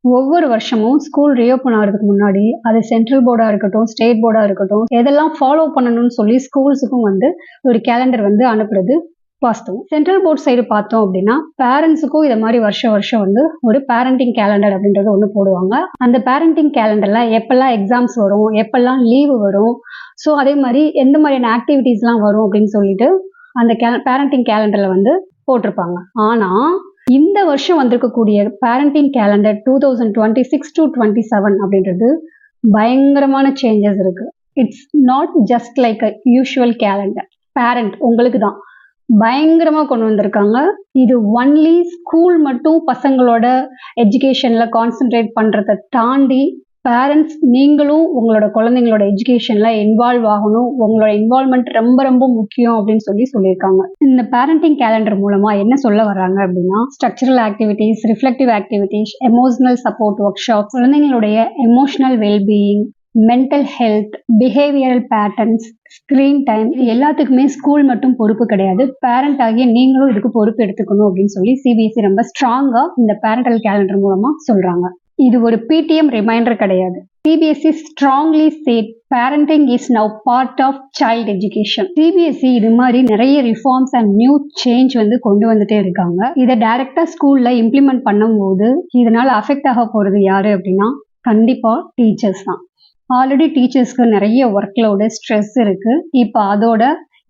ஒவ்வொரு வருஷமும் school reopen ஆகிறதுக்கு முன்னாடி அது சென்ட்ரல் போர்டாக இருக்கட்டும், ஸ்டேட் போர்டாக இருக்கட்டும், எதெல்லாம் ஃபாலோ பண்ணணும்னு சொல்லி ஸ்கூல்ஸுக்கும் வந்து ஒரு கேலண்டர் வந்து அனுப்புறது வாஸ்தவம். சென்ட்ரல் போர்ட் சைடு பார்த்தோம் அப்படின்னா பேரண்ட்ஸுக்கும் இதை மாதிரி வருஷம் வருஷம் வந்து ஒரு பேரண்டிங் கேலண்டர் அப்படின்றது ஒன்று போடுவாங்க. அந்த பேரண்டிங் கேலண்டர்ல எப்பெல்லாம் எக்ஸாம்ஸ் வரும், எப்பெல்லாம் லீவு வரும், ஸோ அதே மாதிரி எந்த மாதிரியான ஆக்டிவிட்டீஸ்லாம் வரும் அப்படின்னு சொல்லிட்டு அந்த பேரண்டிங் கேலண்டர்ல வந்து போட்டிருப்பாங்க. ஆனா இந்த வருஷம் வந்திருக்கக்கூடிய பேரண்டிங் கேலண்டர் 2026 to 27 அப்படின்றது பயங்கரமான சேஞ்சஸ் இருக்கு. It's not just like a usual calendar. Parent உங்களுக்கு தான் பயங்கரமா கொண்டு வந்திருக்காங்க. இது ஒன்லி ஸ்கூல் மட்டும் பசங்களோட எஜுகேஷன்ல கான்சென்ட்ரேட் பண்றதை தாண்டி பேரண்ட்ஸ் நீங்களும் உங்களோட குழந்தைங்களோட எஜுகேஷன்ல இன்வால்வ் ஆகணும். உங்களோட இன்வால்வ்மெண்ட் ரொம்ப ரொம்ப முக்கியம் அப்படின்னு சொல்லியிருக்காங்க. இந்த பேரண்டிங் கேலண்டர் மூலமா என்ன சொல்ல வர்றாங்க அப்படின்னா structural activities, reflective activities, emotional support workshop, குழந்தைங்களுடைய emotional wellbeing, mental health, behavioural patterns, screen time, இது எல்லாத்துக்குமே ஸ்கூல் மட்டும் பொறுப்பு கிடையாது. பேரண்ட் ஆகிய நீங்களும் இதுக்கு பொறுப்பு எடுத்துக்கணும் அப்படின்னு சொல்லி சிபிஎஸ்இ ரொம்ப ஸ்ட்ராங்கா இந்த பேரண்டல் கேலண்டர் மூலமா சொல்றாங்க. இது ஒரு பிடிஎம் ரிமைண்டர் கிடையாது. CBSE strongly said parenting is now part of child education. CBSE இது மாதிரி நிறைய ரிஃபார்ம்ஸ் அண்ட் நியூ சேஞ்ச் வந்து கொண்டு வந்துட்டே இருக்காங்க. இதை டைரக்டா ஸ்கூல்ல இம்ப்ளிமெண்ட் பண்ணும்போது இதனால அஃபெக்ட் ஆக போறது யாரு அப்படின்னா கண்டிப்பா டீச்சர்ஸ் தான். ஆல்ரெடி டீச்சர்ஸ்க்கு நிறைய ஒர்க்லோடு, ஸ்ட்ரெஸ் இருக்கு. இப்போ அதோட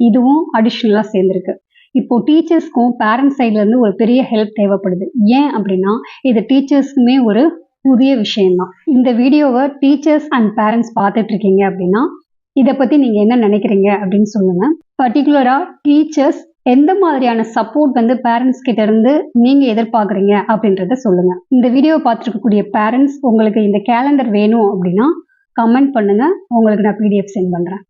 இதுவும் அடிஷ்னலா சேர்ந்துருக்கு. இப்போ டீச்சர்ஸ்க்கும் பேரண்ட்ஸ் சைட்ல இருந்து ஒரு பெரிய ஹெல்ப் தேவைப்படுது. ஏன் அப்படின்னா இது டீச்சர்ஸ்க்குமே ஒரு புதிய விஷயம்தான். இந்த வீடியோவை டீச்சர்ஸ் அண்ட் பேரண்ட்ஸ் பார்த்துட்டு இருக்கீங்க அப்படின்னா இதை பத்தி நீங்க என்ன நினைக்கிறீங்க அப்படின்னு சொல்லுங்க. பர்டிகுலரா டீச்சர்ஸ் எந்த மாதிரியான சப்போர்ட் வந்து பேரண்ட்ஸ் கிட்ட இருந்து நீங்க எதிர்பார்க்குறீங்க அப்படின்றத சொல்லுங்க. இந்த வீடியோவை பார்த்துருக்கக்கூடிய பேரண்ட்ஸ் உங்களுக்கு இந்த கேலண்டர் வேணும் அப்படின்னா கமெண்ட் பண்ணுங்க. உங்களுக்கு நான் PDF சென்ட் பண்றேன்.